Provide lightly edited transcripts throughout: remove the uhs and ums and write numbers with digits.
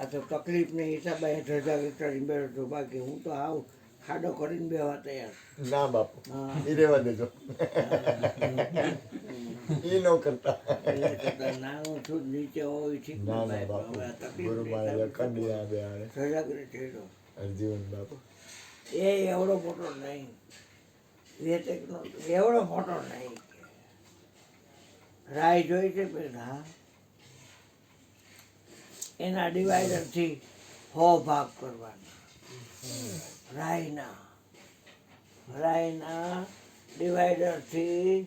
આ તો તકલીફને હિસાબે ધજા વિચારીને બેઠો છું, બાકી હું તો આવ ખાડો કરીને બેવા તૈયાર. ના બાપુ, હા. એ રહેવા દેજો. એ ન કરતા. એટલે કરતાં નાનો છું નીચે હોય ઠીક ને ના ના ભાઈ, બાપુ, હવે આ તકલીફ ગુરુ નહીં મારે થાય. કંડી આવે આવે સજાગરે થયેલો અરજીવન બાપુ. એ એવડો મોટો નહીં, વેટેકનો એવડો મોટો નહીં. રાય જોઈ છે પેલા, એના ડિવાઈડરથી 100 ભાગ કરવાના. રાયના ડિવાઈડરથી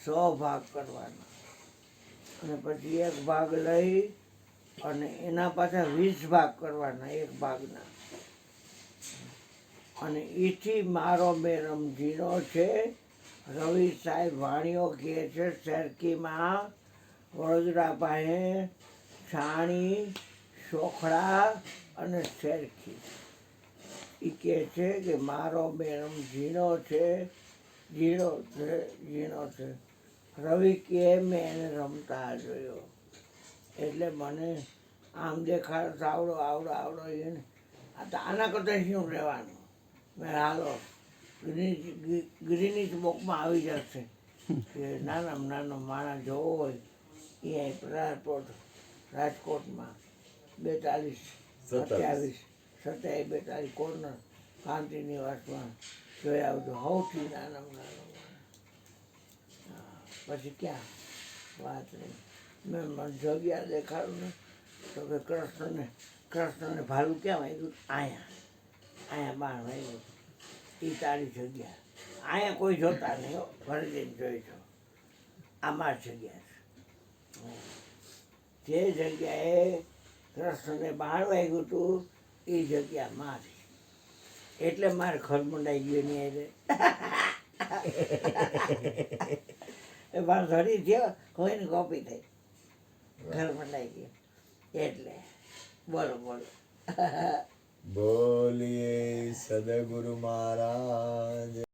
100 ભાગ કરવાના, અને પછી એક ભાગ લઈ અને એના પાછા 20 ભાગ કરવાના એક ભાગના. અને એથી મારો મેરમ ઝીણો છે. રવિ સાહેબ વાણીઓ કહે છે શેરકીમાં વડોદરા પાસે છાણી, સોખડા અને શેરકી. એ કહે છે કે મારો મેરમ ઝીણો છે. રવિ કે મેં એને રમતા જોયો, એટલે મને આમ દેખાડ આવડો એને આ તો આના કરતાં શું રહેવાનું. મેં હાલો ગ્રીનિચ બુકમાં આવી જશે કે નાનામાં નાનો માણસ જોવો હોય એ રાજકોટમાં 42 27 42 કોર્નર કાંતિ નિવાસમાં જોઈ આવજો. સૌથી નાનામાં નાનો માણસ. પછી ક્યાં વાત નહીં. મેં મને જગ્યા દેખાડું ને તો કે કૃષ્ણને ભાલું ક્યાં વાગ્યું? અહીંયા બહાર વાગ્યું. એ તારી જગ્યા. અહીંયા કોઈ જોતા નહીં હો, ઘરે જઈને જોઈ છો. આ મારી જગ્યા છે. જે જગ્યાએ કૃષ્ણને બહાર વાગ્યું હતું એ જગ્યા મારી. એટલે મારે ઘર મંડાઈ ગયું નહીં. એ મારે ઘડી થયો કોઈને કોપી થઈ, ઘર મંડાઈ ગયું. એટલે બોલો બોલીએ સદગુરુ મહારાજ.